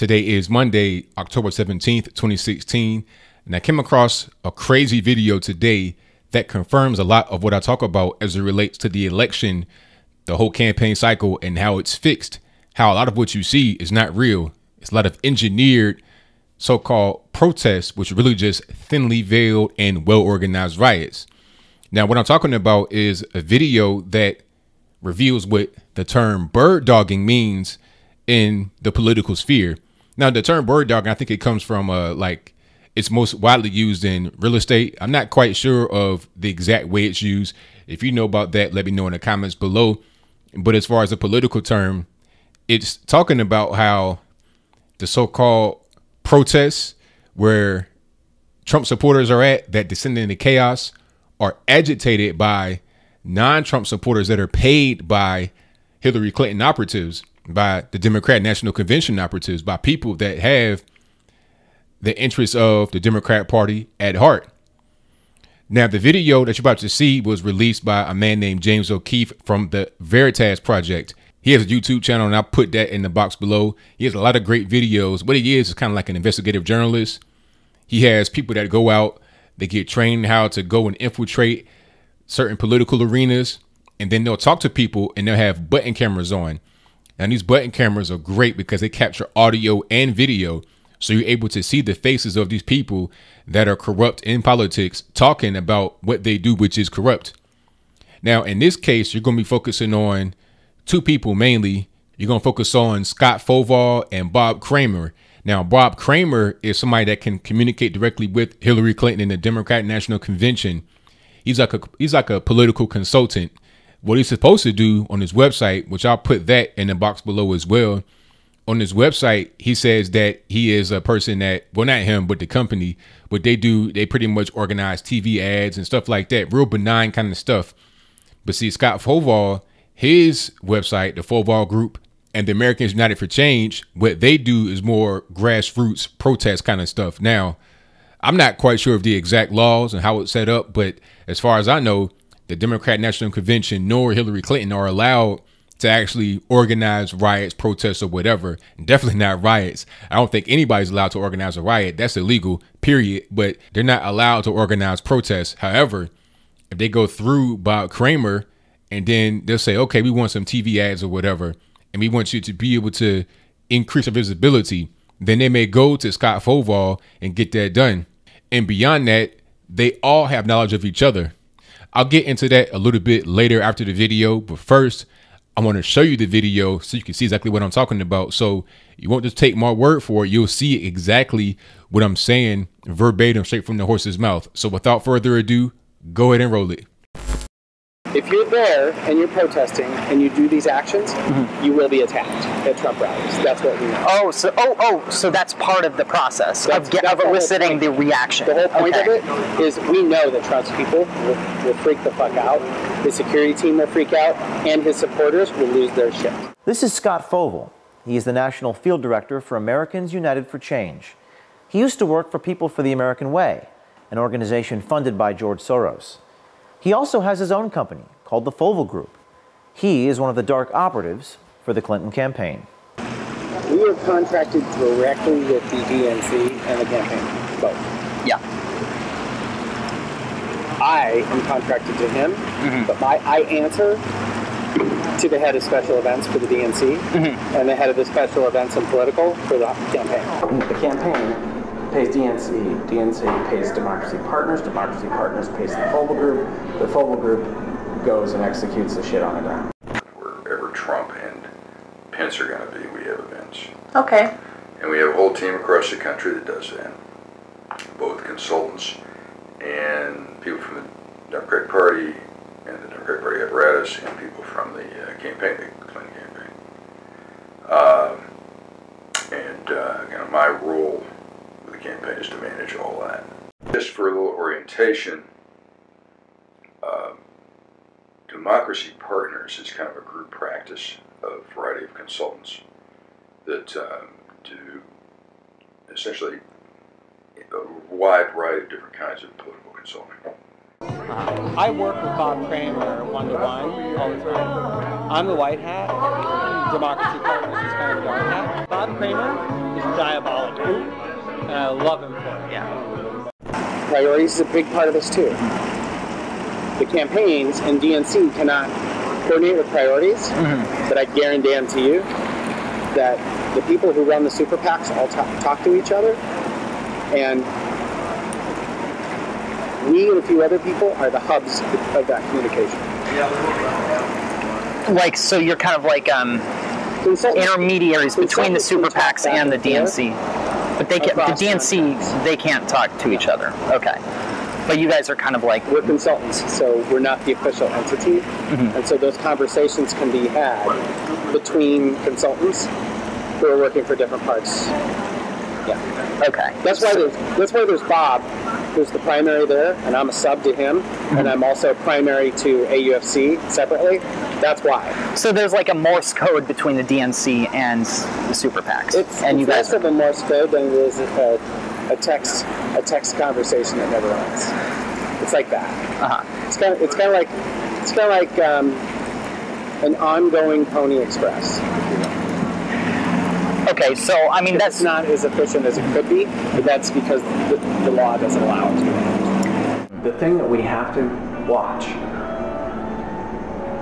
Today is Monday, October 17th, 2016, and I came across a crazy video today that confirms a lot of what I talk about as it relates to the election, the whole campaign cycle, and how it's fixed. How a lot of what you see is not real. It's a lot of engineered so-called protests, which are really just thinly veiled and well-organized riots. Now, what I'm talking about is a video that reveals what the term bird dogging means in the political sphere. Now, the term bird dogging, I think it comes from it's most widely used in real estate. I'm not quite sure of the exact way it's used. If you know about that, let me know in the comments below. But as far as a political term, it's talking about how the so-called protests where Trump supporters are at that descend into chaos are agitated by non-Trump supporters that are paid by Hillary Clinton operatives, by the Democrat National Convention operatives, by people that have the interests of the Democrat Party at heart. Now, the video that you're about to see was released by a man named James O'Keefe from the Veritas Project. He has a YouTube channel, and I'll put that in the box below. He has a lot of great videos. What he is kind of like an investigative journalist. He has people that go out, they get trained how to go and infiltrate certain political arenas, and then they'll talk to people and they'll have button cameras on. And these button cameras are great because they capture audio and video. So you're able to see the faces of these people that are corrupt in politics talking about what they do, which is corrupt. Now, in this case, you're going to be focusing on two people mainly. You're going to focus on Scott Fovall and Bob Kramer. Now, Bob Kramer is somebody that can communicate directly with Hillary Clinton in the Democratic National Convention. He's like a political consultant. What he's supposed to do on his website, which I'll put that in the box below as well. On his website, he says that he is a person that, well, not him, but the company, what they do, they pretty much organize TV ads and stuff like that, real benign kind of stuff. But see, Scott Fovall, his website, the Fovall Group, and the Americans United for Change, what they do is more grassroots protest kind of stuff. Now, I'm not quite sure of the exact laws and how it's set up, but as far as I know, the Democratic National Convention nor Hillary Clinton are allowed to actually organize riots, protests, or whatever. Definitely not riots. I don't think anybody's allowed to organize a riot. That's illegal, period. But they're not allowed to organize protests. However, if they go through Bob Kramer and then they'll say, okay, we want some TV ads or whatever, and we want you to be able to increase your visibility, then they may go to Scott Fovall and get that done. And beyond that, they all have knowledge of each other. I'll get into that a little bit later after the video, but first, I want to show you the video so you can see exactly what I'm talking about. So you won't just take my word for it. You'll see exactly what I'm saying verbatim, straight from the horse's mouth. So without further ado, go ahead and roll it. If you're there and you're protesting and you do these actions, you will be attacked at Trump rallies. That's what we know. So that's part of the process of eliciting the reaction. The whole point of it is we know that Trump's people will freak the fuck out. His security team will freak out, and his supporters will lose their shit. This is Scott Fovall. He is the National Field Director for Americans United for Change. He used to work for People for the American Way, an organization funded by George Soros. He also has his own company called the Fovall Group. He is one of the dark operatives for the Clinton campaign. We are contracted directly with the DNC and the campaign, both. Yeah. I am contracted to him, but I answer to the head of special events for the DNC and the head of the special events and political for the campaign. The campaign pays DNC, DNC pays Democracy Partners pays the Fovall Group, the Fovall Group goes and executes the shit on the ground. Wherever Trump and Pence are going to be, we have events. Okay. And we have a whole team across the country that does that. Both consultants and people from the Democratic Party and the Democratic Party apparatus and people from the campaign, the Clinton campaign. Again, my role with the campaign is to manage all that. Just for a little orientation, Democracy Partners is kind of a group practice of a variety of consultants that do essentially a wide variety of different kinds of political consulting. I work with Bob Kramer one-to-one all the time. I'm the white hat. Democracy Partners is kind of going at. Bob Kramer is diabolical, and I love him for it. Yeah. Priorities is a big part of this too. The campaigns and DNC cannot coordinate with priorities, but I guarantee you that the people who run the super PACs all talk to each other, and we and a few other people are the hubs of that communication. Like, so you're kind of like intermediaries between the super PACs and the DNC. But they can, the DNC, they can't talk to each other. Okay. But you guys are kind of like... We're consultants, so we're not the official entity. And so those conversations can be had between consultants who are working for different parts. Yeah. Okay. That's why there's Bob, who's the primary there, and I'm a sub to him, and I'm also primary to AUFC separately. That's why. So there's like a Morse code between the DNC and the super PACs. It's less of a Morse code than it is a text conversation that never ends. It's like that. It's kind of like an ongoing Pony Express. Okay, so I mean that's not as efficient as it could be, but that's because the law doesn't allow it to. The thing that we have to watch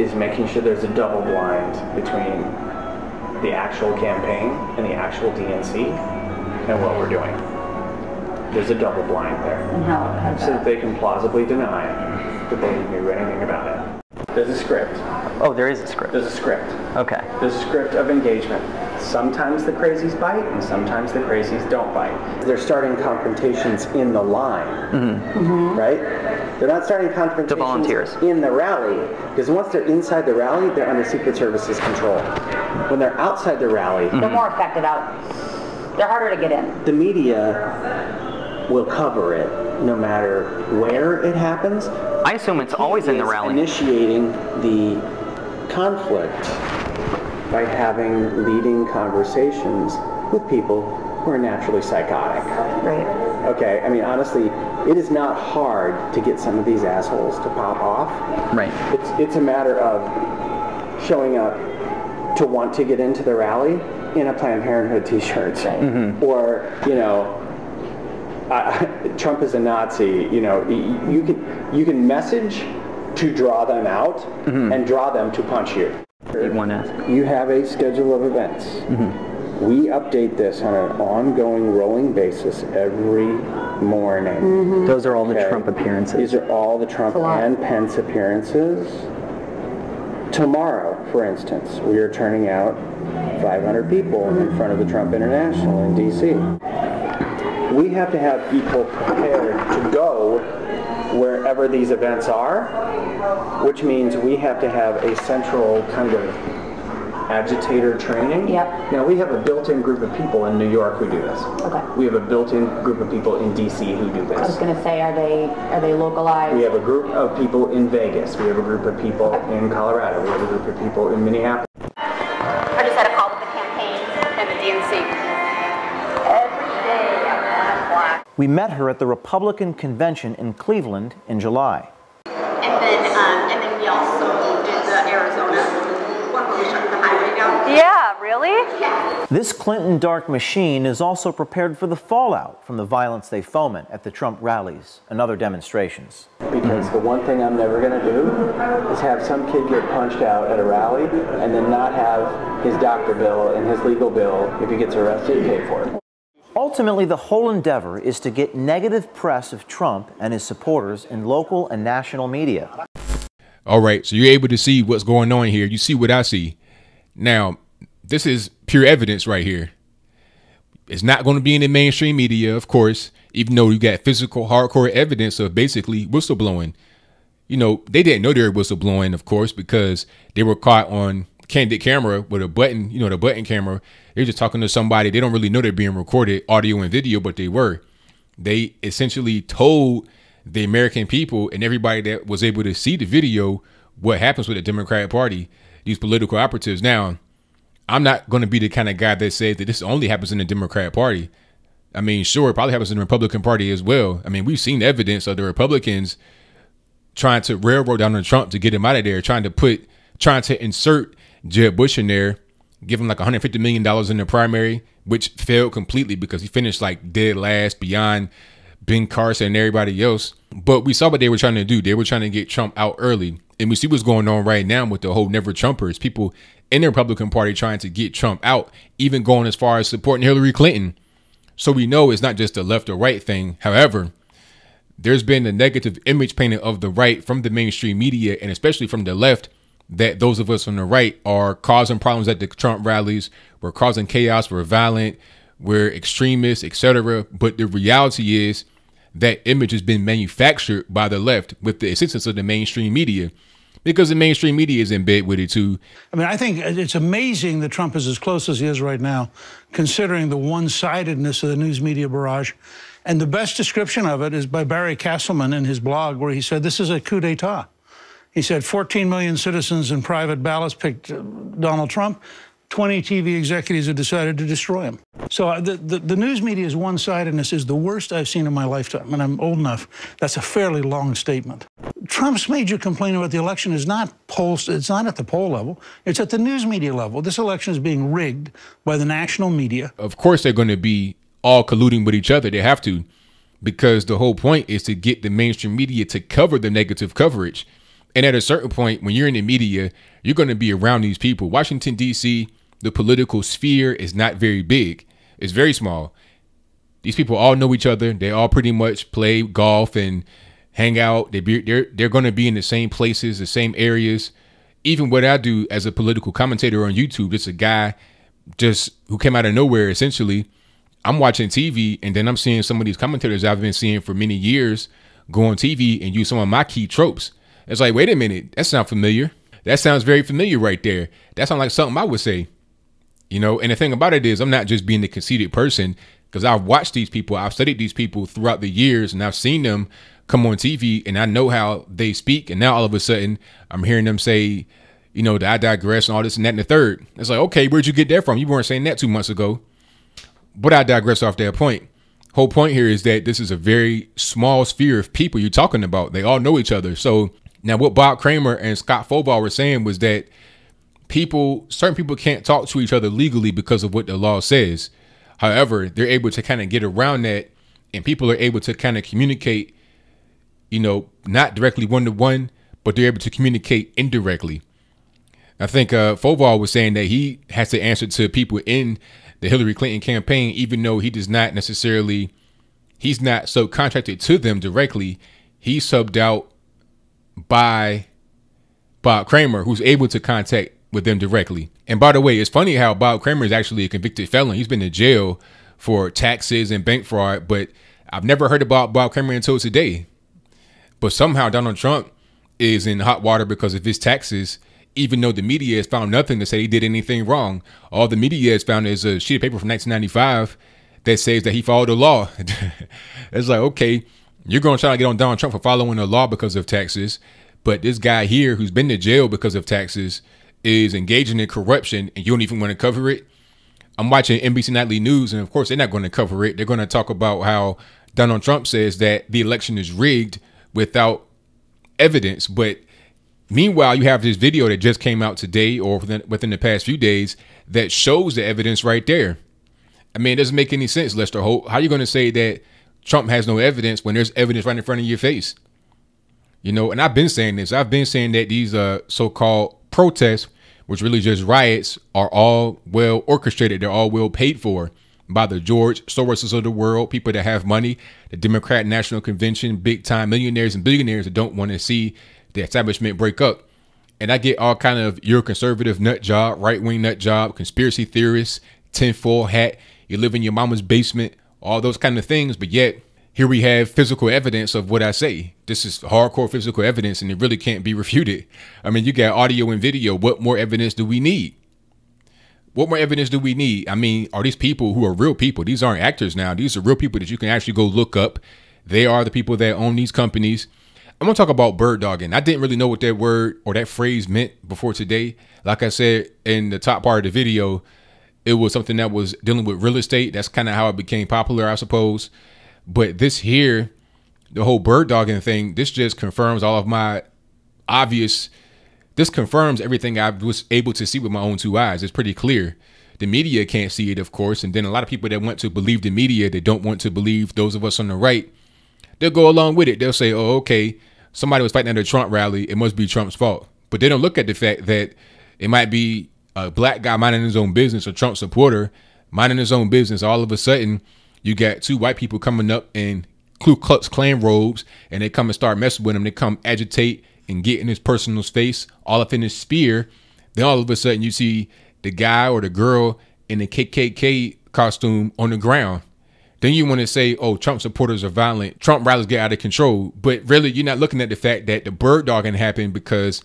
is making sure there's a double blind between the actual campaign and the actual DNC and what we're doing. There's a double blind there. So that they can plausibly deny that they knew anything about it. There's a script. Oh, there is a script. There's a script. Okay. There's a script of engagement. Sometimes the crazies bite, and sometimes the crazies don't bite. They're starting confrontations in the line, right? They're not starting confrontations to volunteers in the rally, because once they're inside the rally, they're under Secret Service's control. When they're outside the rally, they're more affected out. They're harder to get in. The media will cover it no matter where it happens. I assume it's always in the rally. Initiating the conflict by having leading conversations with people who are naturally psychotic. Right. Okay, I mean, honestly, it is not hard to get some of these assholes to pop off. Right. It's a matter of showing up to want to get into the rally in a Planned Parenthood t-shirt. Right. Or, you know, Trump is a Nazi, you know, you can message to draw them out and draw them to punch you. You have a schedule of events. We update this on an ongoing, rolling basis every morning. Those are all the Trump appearances. These are all the Trump and Pence appearances. Tomorrow, for instance, we are turning out 500 people in front of the Trump International in D.C. We have to have people prepared to go wherever these events are, which means we have to have a central kind of agitator training. Yep. Now, we have a built-in group of people in New York who do this. Okay. We have a built-in group of people in D.C. who do this. I was going to say, are they localized? We have a group of people in Vegas. We have a group of people in Colorado. We have a group of people in Minneapolis. I just had a call with the campaign and the DNC. Every day at 1 o'clock. We met her at the Republican convention in Cleveland in July. And then we also did the Arizona one where we shut the highway down. Yeah, really? Yeah. This Clinton dark machine is also prepared for the fallout from the violence they foment at the Trump rallies and other demonstrations. Because the one thing I'm never going to do is have some kid get punched out at a rally and then not have his doctor bill and his legal bill, if he gets arrested, pay for it. Ultimately, the whole endeavor is to get negative press of Trump and his supporters in local and national media. All right, so you're able to see what's going on here. You see what I see. Now, this is pure evidence right here. It's not going to be in the mainstream media, of course, even though you got physical, hardcore evidence of basically whistleblowing. You know, they didn't know they were whistleblowing, of course, because they were caught on candid camera with a button, you know, the button camera. They're just talking to somebody. They don't really know they're being recorded, audio and video, but they were. They essentially told the American people and everybody that was able to see the video what happens with the Democratic Party, these political operatives. Now, I'm not going to be the kind of guy that says that this only happens in the Democratic Party. I mean, sure, it probably happens in the Republican Party as well. I mean, we've seen evidence of the Republicans trying to railroad down on Trump to get him out of there, trying to insert Jeb Bush in there give him like $150 million in the primary, which failed completely because he finished like dead last behind Ben Carson and everybody else. But we saw what they were trying to do. They were trying to get Trump out early. And we see what's going on right now with the whole never Trumpers. People in the Republican Party trying to get Trump out, even going as far as supporting Hillary Clinton. So we know it's not just a left or right thing. However, there's been a negative image painted of the right from the mainstream media, and especially from the left, that those of us on the right are causing problems at the Trump rallies. We're causing chaos. We're violent. We're extremists, etc. But the reality is that image has been manufactured by the left with the assistance of the mainstream media, because the mainstream media is in bed with it too. I mean, I think it's amazing that Trump is as close as he is right now, considering the one-sidedness of the news media barrage. And the best description of it is by Barry Castleman in his blog, where he said, this is a coup d'etat. He said 14 million citizens in private ballots picked Donald Trump. 20 TV executives have decided to destroy him. So the news media's one-sidedness is the worst I've seen in my lifetime, and I'm old enough. That's a fairly long statement. Trump's major complaint about the election is not it's not at the poll level. It's at the news media level. This election is being rigged by the national media. Of course, they're going to be all colluding with each other. They have to, because the whole point is to get the mainstream media to cover the negative coverage. And at a certain point, when you're in the media, you're going to be around these people. Washington, D.C., the political sphere is not very big. It's very small. These people all know each other. They all pretty much play golf and hang out. They're going to be in the same places, the same areas. Even what I do as a political commentator on YouTube, it's a guy just who came out of nowhere, essentially. I'm watching TV, and then I'm seeing some of these commentators I've been seeing for many years go on TV and use some of my key tropes. It's like, wait a minute, that sounds familiar. That sounds very familiar right there. That sounds like something I would say. You know, and the thing about it is, I'm not just being a conceited person, because I've watched these people. I've studied these people throughout the years, and I've seen them come on TV, and I know how they speak. And now all of a sudden I'm hearing them say, you know, that I digress and all this and that and the third. It's like, okay, where'd you get that from? You weren't saying that 2 months ago. But I digress off that point. Whole point here is that this is a very small sphere of people you're talking about. They all know each other. So now what Bob Kramer and Scott Foball were saying was that certain people can't talk to each other legally because of what the law says. However, they're able to kind of get around that, and people are able to kind of communicate, you know, not directly one-to-one, but they're able to communicate indirectly. I think Foball was saying that he has to answer to people in the Hillary Clinton campaign, even though he does not necessarily, he's not subcontracted to them directly. He's subbed out by Bob Kramer, who's able to contact with them directly. And by the way, it's funny how Bob Kramer is actually a convicted felon. He's been in jail for taxes and bank fraud, but I've never heard about Bob Kramer until today. But somehow Donald Trump is in hot water because of his taxes, even though the media has found nothing to say he did anything wrong. All the media has found is a sheet of paper from 1995 that says that he followed the law. It's like, okay, you're going to try to get on Donald Trump for following the law because of taxes, but this guy here who's been to jail because of taxes is engaging in corruption, and you don't even want to cover it. I'm watching NBC Nightly News, and of course they're not going to cover it. They're going to talk about how Donald Trump says that the election is rigged without evidence. But meanwhile, you have this video that just came out today or within the past few days that shows the evidence right there. I mean, it doesn't make any sense, Lester Holt. How are you going to say that Trump has no evidence when there's evidence right in front of your face? You know, and I've been saying this. I've been saying that these so-called protests, which really just riots, are all well orchestrated. They're all well paid for by the George Soroses of the world, people that have money, the Democrat National Convention, big time millionaires and billionaires that don't want to see the establishment break up. And I get all kind of your conservative nut job, right wing nut job, conspiracy theorists, tinfoil hat, you live in your mama's basement, all those kind of things. But yet here we have physical evidence of what I say. This is hardcore physical evidence, and it really can't be refuted. I mean, you got audio and video. What more evidence do we need? What more evidence do we need? I mean, are these people who are real people? These aren't actors now. These are real people that you can actually go look up. They are the people that own these companies. I'm going to talk about bird dogging. I didn't really know what that word or that phrase meant before today. Like I said in the top part of the video, it was something that was dealing with real estate. That's kind of how it became popular, I suppose. But this here, the whole bird dogging thing, this just confirms all of my obvious This confirms everything I was able to see with my own two eyes. It's pretty clear. The media can't see it, of course. And then a lot of people that want to believe the media, they don't want to believe those of us on the right, they'll go along with it. They'll say, oh, okay, somebody was fighting at a Trump rally. It must be Trump's fault. But they don't look at the fact that it might be a black guy minding his own business, a Trump supporter minding his own business. All of a sudden, you got two white people coming up in Ku Klux Klan robes, and they come and start messing with him. They come agitate and get in his personal space, all up in his spear. Then all of a sudden, you see the guy or the girl in the KKK costume on the ground. Then you want to say, oh, Trump supporters are violent. Trump rallies get out of control. But really, you're not looking at the fact that the bird dogging happened because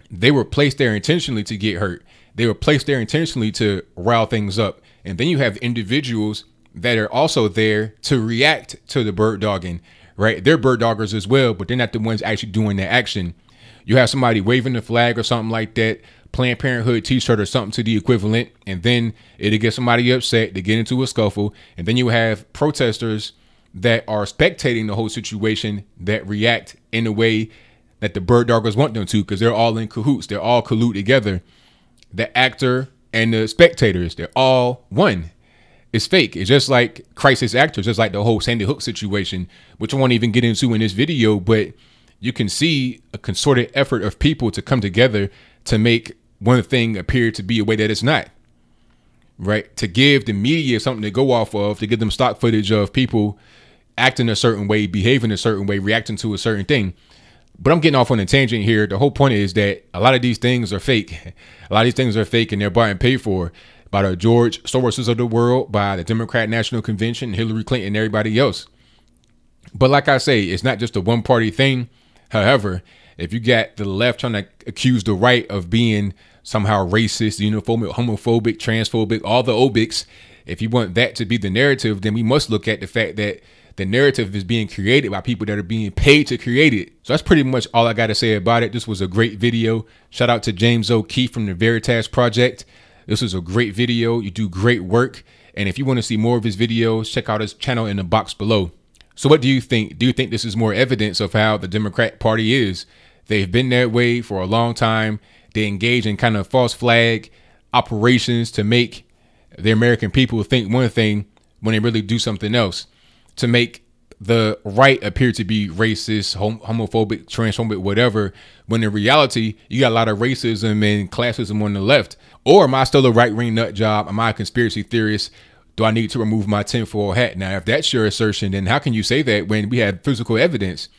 they were placed there intentionally to get hurt. They were placed there intentionally to rile things up. And then you have individuals that are also there to react to the bird dogging, right? They're bird doggers as well, but they're not the ones actually doing the action. You have somebody waving the flag or something like that, Planned Parenthood t-shirt or something to the equivalent, and then it'll get somebody upset, they get into a scuffle, and then you have protesters that are spectating the whole situation that react in a way that the bird doggers want them to, because they're all in cahoots, they're all collude together. The actor and the spectators, they're all one. It's fake. It's just like crisis actors, just like the whole Sandy Hook situation, which I won't even get into in this video, but you can see a concerted effort of people to come together to make one thing appear to be a way that it's not, right? To give the media something to go off of, to give them stock footage of people acting a certain way, behaving a certain way, reacting to a certain thing. But I'm getting off on a tangent here. The whole point is that a lot of these things are fake. A lot of these things are fake, and they're bought and paid for by the George Soroses of the world, by the Democrat National Convention, Hillary Clinton, and everybody else. But like I say, it's not just a one-party thing. However, if you got the left trying to accuse the right of being somehow racist, xenophobic, homophobic, transphobic, all the obics, if you want that to be the narrative, then we must look at the fact that the narrative is being created by people that are being paid to create it. So that's pretty much all I got to say about it. This was a great video. Shout out to James O'Keefe from the Veritas Project. This was a great video. You do great work. And if you want to see more of his videos, check out his channel in the box below. So what do you think? Do you think this is more evidence of how the Democrat Party is? They've been that way for a long time. They engage in kind of false flag operations to make the American people think one thing when they really do something else, to make the right appear to be racist, homophobic, transphobic, whatever, when in reality, you got a lot of racism and classism on the left. Or am I still a right-wing nut job? Am I a conspiracy theorist? Do I need to remove my tinfoil hat? Now, if that's your assertion, then how can you say that when we have physical evidence?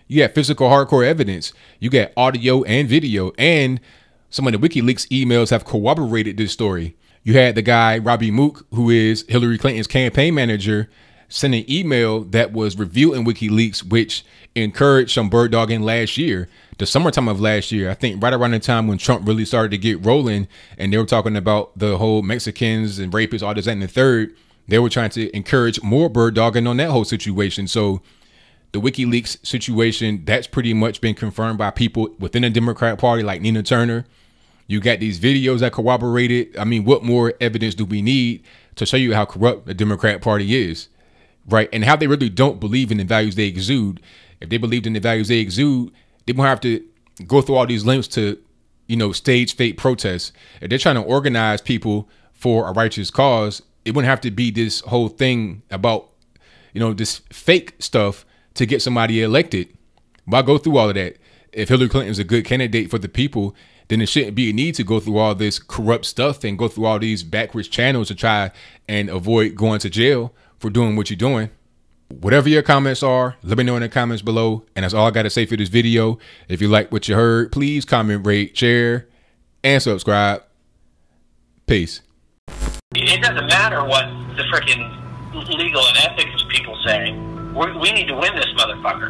You got physical hardcore evidence. You got audio and video, and some of the WikiLeaks emails have corroborated this story. You had the guy, Robbie Mook, who is Hillary Clinton's campaign manager, sent an email that was revealed in WikiLeaks, which encouraged some bird dogging last year, the summertime of last year. I think right around the time when Trump really started to get rolling, and they were talking about the whole Mexicans and rapists, all this, that, and the third. They were trying to encourage more bird dogging on that whole situation. So the WikiLeaks situation, that's pretty much been confirmed by people within the Democrat Party, like Nina Turner. You got these videos that corroborate it. I mean, what more evidence do we need to show you how corrupt the Democrat Party is, right? And how they really don't believe in the values they exude. If they believed in the values they exude, they won't have to go through all these lengths to, you know, stage fake protests. If they're trying to organize people for a righteous cause, it wouldn't have to be this whole thing about, you know, this fake stuff to get somebody elected. Why go through all of that? If Hillary Clinton's a good candidate for the people, then it shouldn't be a need to go through all this corrupt stuff and go through all these backwards channels to try and avoid going to jail for doing what you're doing. Whatever your comments are, let me know in the comments below. And that's all I got to say for this video. If you like what you heard, please comment, rate, share, and subscribe. Peace. It doesn't matter what the freaking legal and ethics people say. We need to win this motherfucker.